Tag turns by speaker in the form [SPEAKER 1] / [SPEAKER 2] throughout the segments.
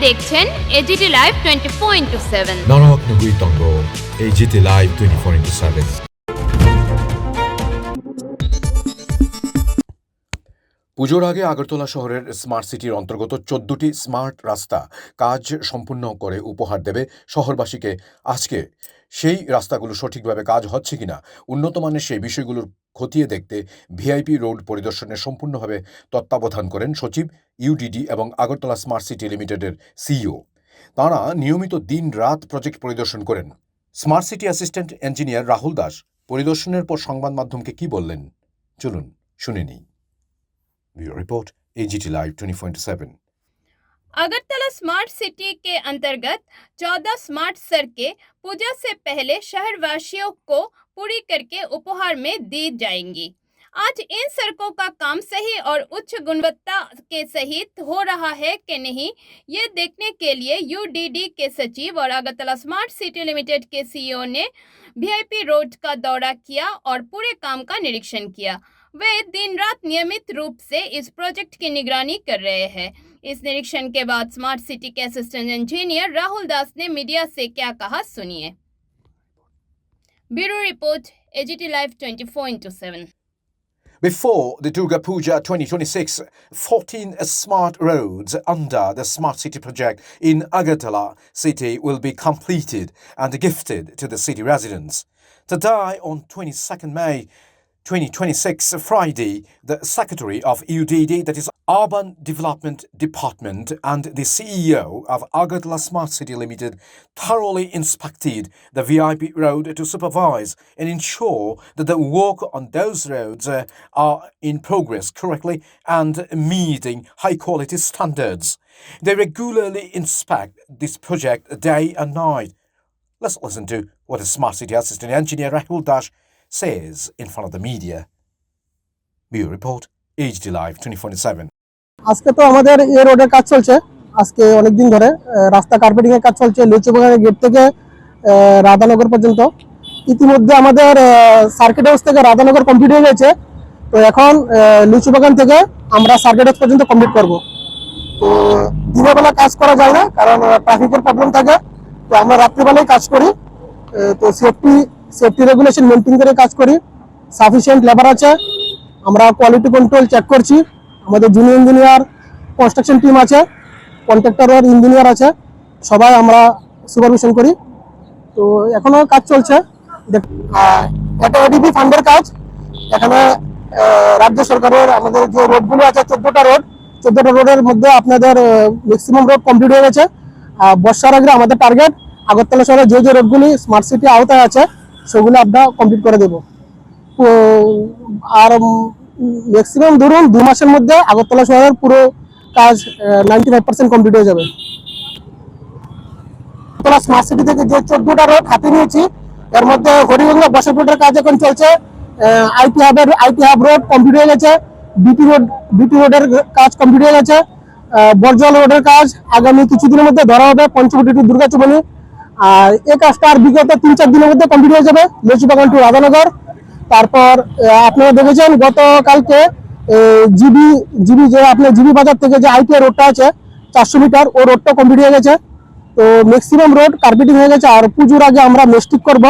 [SPEAKER 1] দেখছেন AGT live 24/7।
[SPEAKER 2] নরক নগুই তঙ্গ AGT live 24/7। পুজোর আগে আগরতলা শহরের স্মার্ট সিটির অন্তর্গত 14টি স্মার্ট রাস্তা কাজ সম্পূর্ণ করে উপহার দেবে শহরবাসীকে। আজকে সেই রাস্তাগুলো সঠিকভাবে কাজ হচ্ছে কিনা, উন্নত মানের সেই বিষয়গুলোর খতিয়ে দেখতে ভিআইপি রোড পরিদর্শনের সম্পূর্ণভাবে তত্ত্বাবধান করেন সচিব ইউডিডি এবং আগরতলা স্মার্ট সিটি লিমিটেডের সিইও। তাঁরা নিয়মিত দিন রাত প্রজেক্ট পরিদর্শন করেন। Smart city assistant engineer Rahul Das পরিদর্শনের পর সংবাদ মাধ্যমকে কি বললেন, চলুন শুনে নিই। Report AGT live 24/7।
[SPEAKER 3] Agartala smart city के अंतर्गत 14 स्मार्ट सड़कें पूजा से पहले शहरवासियों को पूरी करके उपहार में दी जाएंगी। आज इन सड़कों का काम सही और उच्च गुणवत्ता के सहित हो रहा है कि नहीं, ये देखने के लिए यूडीडी के सचिव और अगरतला स्मार्ट सिटी लिमिटेड के सीईओ ने वीआईपी रोड का दौरा किया और पूरे काम का निरीक्षण किया। वे दिन रात नियमित रूप से इस प्रोजेक्ट की निगरानी कर रहे हैं। इस निरीक्षण के बाद स्मार्ट सिटी के असिस्टेंट इंजीनियर राहुल दास ने मीडिया से क्या कहा, सुनिए। Bureau report AGT live 24/7।
[SPEAKER 2] Before the Durga Puja 2026, 14 smart roads under the Smart City project in Agartala city will be completed and gifted to the city residents. Today, on 22nd May 2026, Friday, the Secretary of UDD, that is Urban Development Department, and the CEO of Agartala Smart City Limited thoroughly inspected the VIP road to supervise and ensure that the work on those roads are in progress correctly and meeting high-quality standards. They regularly inspect this project day and night. Let's listen to what the Smart City Assistant Engineer Rahul Dash says in front of the media. Bureau Report, HD Live 24/7.
[SPEAKER 4] আজকে তো আমাদের এই রোডের কাজ চলছে। আজকে অনেক দিন ধরে রাস্তা কার্পেটিং এর কাজ চলছে লিচুবাগানের গেট থেকে রাধানগর পর্যন্ত। ইতিমধ্যে আমাদের সার্কিট হাউস থেকে রাধানগর কমপ্লিট হয়ে গেছে। তো এখন লিচুবাগান থেকে আমরা সার্কিট হাউস পর্যন্ত কমপ্লিট করব। তো দিনের বেলা কাজ করা যায় না, কারণ ট্রাফিকের প্রবলেম থাকে। তো আমরা রাত্রিবেলায় কাজ করি। তো সেফটি রেগুলেশন মেনটেন করে কাজ করি। সাফিসিয়েন্ট লেবার আছে, আমরা কোয়ালিটি কন্ট্রোল চেক করছি। আমাদের জুনিয়র ইঞ্জিনিয়ার, কনস্ট্রাকশন টিম আছে, কন্ট্রাক্টর আর ইঞ্জিনিয়ার আছে, সবাই আমরা সুপারভিশন করি। তো এখনো কাজ চলছে। এটা এডিবি ফান্ডের কাজ। এখানে রাজ্য সরকারের আমাদের যে রোডগুলো আছে 14টা রোডের মধ্যে আপনাদের ম্যাক্সিমাম রোড কমপ্লিট হয়ে গেছে। বর্ষার আগে আমাদের টার্গেট আগরতলা শহরে যে রোডগুলি স্মার্ট সিটি আওতায় আছে সেগুলো আমরা কমপ্লিট করে দেব। আর ম্যাক্সিমাম ধরুন 2 মাসের মধ্যে আগরতলা শহরের পুরো কাজ 95% কমপ্লিট হয়ে যাবে। আগরতলা স্মার্ট সিটি থেকে যে 14টা রোড হাতে নিয়েছি, এর মধ্যে হরিগঙ্গা বসতপুরের কাজ এখন চলছে। আইটি হাব রোড কমপ্লিট হয়ে গেছে। বিটি রোডের কাজ কমপ্লিট হয়ে গেছে। বরজল রোডের কাজ আগামী কিছুদিনের মধ্যে ধরা হবে, পঞ্চবটি টু দুর্গাচুবনি। আর এই কাজটা আর বিগত 3-4 দিনের মধ্যে কমপ্লিট হয়ে যাবে, লিচুবাগান টু রাধানগর। তারপর আপনারা দেখেছেন গতকালকে জিবি যে আপনার জিবি বাজার থেকে যে আইটিআই রোডটা আছে 400 মিটার, ও রোডটা কমপ্লিট হয়ে গেছে। তো ম্যাক্সিমাম রোড কার্পেটিং হয়ে গেছে। আর পুজোর আগে আমরা মেস্টিক করব।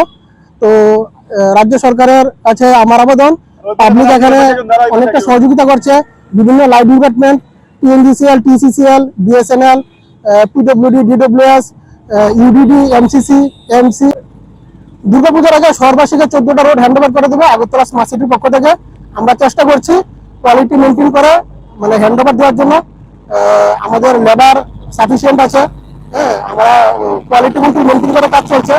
[SPEAKER 4] তো রাজ্য সরকারের কাছে আমার আবেদন, পাবলিক এখানে অনেকটা সহযোগিতা করছে। বিভিন্ন light department, TNGCL, TCCL, BSNL, PWD, DWS, UDD, MCC, MC. দুর্গাপূজার আগে শহরবাসীকে 14টা রোড হ্যান্ডওভার করে দেবে আগরতলা স্মার্ট সিটির পক্ষ থেকে। আমরা চেষ্টা করছি কোয়ালিটি মেনটেন করে মানে হ্যান্ডওভার দেওয়ার জন্য। আমাদের লেবার সাফিসিয়েন্ট আছে, আমরা কোয়ালিটি মেনটেন করে কাজ চলছে।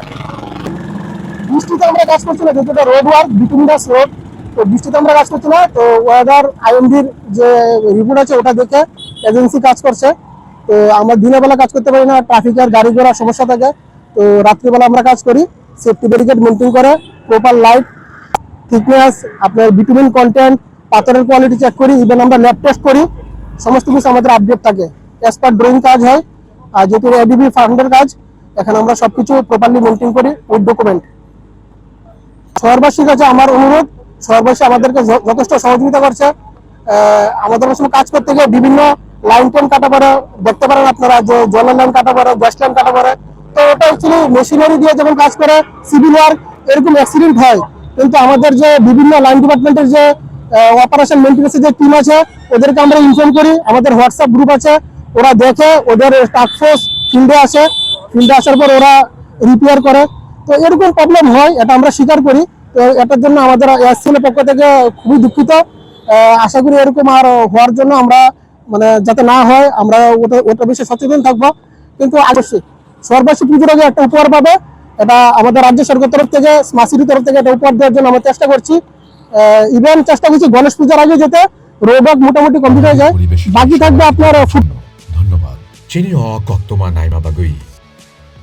[SPEAKER 4] বৃষ্টিতে আমরা কাজ করছি না, যেটা রোড ওয়ার্ক বিটুমিনাস রোড। তো বৃষ্টিতে আমরা কাজ করছি না। তো ওয়েদার আইএমডির যে রিপোর্ট আছে ওটা দেখে এজেন্সি কাজ করছে। তো আমরা দিনের বেলা কাজ করতে পারি না, ট্রাফিকের গাড়ি ঘোড়ার সমস্যা থাকে। তো রাত্রিবেলা আমরা কাজ করি, সেফটি ব্যারিকেড মেনটেন করে, প্রপার লাইট, থিকনেস, আপনার বিটুমিন কন্টেন্ট, পাথরের কোয়ালিটি চেক করি। ইভেন আমরা ল্যাব টেস্ট করি, সমস্ত কিছু আমাদের আপডেট থাকে। অ্যাজ পার ড্রয়িং কাজ হয়। আর যেহেতু এডিবি ফান্ডের কাজ, এখানে আমরা সবকিছু প্রপারলি মেনটেন করি উইথ ডকুমেন্ট। শহরবাসীর কাছে আমার অনুরোধ, শহরবাসী আমাদেরকে যথেষ্ট সহযোগিতা করছে। আমাদের সঙ্গে কাজ করতে গিয়ে বিভিন্ন লাইন টেন কাটা পড়ে, দেখতে পারেন আপনারা যে জলের লাইন কাটা পড়ে, গ্যাস লাইন কাটা পড়ে। তো ওটা অ্যাকচুয়ালি মেশিনারি দিয়ে যখন কাজ করে সিভিল ওয়ার্ক, এরকম অ্যাক্সিডেন্ট হয়। কিন্তু আমাদের যে বিভিন্ন লাইন ডিপার্টমেন্টের যে অপারেশন মেইনটেনেন্সের যে টিম আছে, ওদেরকে আমরা ইনফর্ম করি। আমাদের হোয়াটসঅ্যাপ গ্রুপ আছে, ওরা দেখে, ওদের টাস্ক ফোর্স ফিল্ডে আসে, ফিল্ডে আসার পর ওরা রিপেয়ার করে। তো এরকম প্রবলেম হয়, এটা আমরা স্বীকার করি। তো এটার জন্য আমাদের এসসিএল পক্ষ থেকে খুবই দুঃখিত। আশা করি এরকম আর হওয়ার জন্য আমরা মানে যাতে না হয়, আমরা ওটা বিষয়ে সচেতন থাকবো। কিন্তু অবশ্যই সর্বশেষ পুজোর আগে একটা উপহার পাবে, এটা আমাদের রাজ্য সরকার তরফ থেকে, স্মার্ট সিটির তরফ থেকে একটা উপহার দেওয়ার জন্য আমরা চেষ্টা করছি। ইভেন চেষ্টা করছি গণেশ পূজার আগে যেতে রোবট মোটামুটি কমপ্লিট হয়ে যায়। বাকি থাকবে আপনার
[SPEAKER 5] ধন্যবাদ। চিনিও কক্তমা নাইমা বাগুই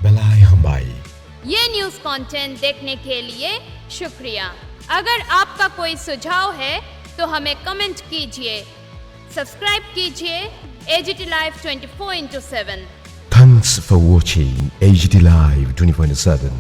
[SPEAKER 5] বেলাই হাম্বাই।
[SPEAKER 1] ये न्यूज़ कंटेंट देखने के लिए शुक्रिया। अगर आपका कोई सुझाव है तो हमें कमेंट कीजिए, सब्सक्राइब कीजिए AGT live 24/7।
[SPEAKER 5] Thanks for watching AGT Live 24/7.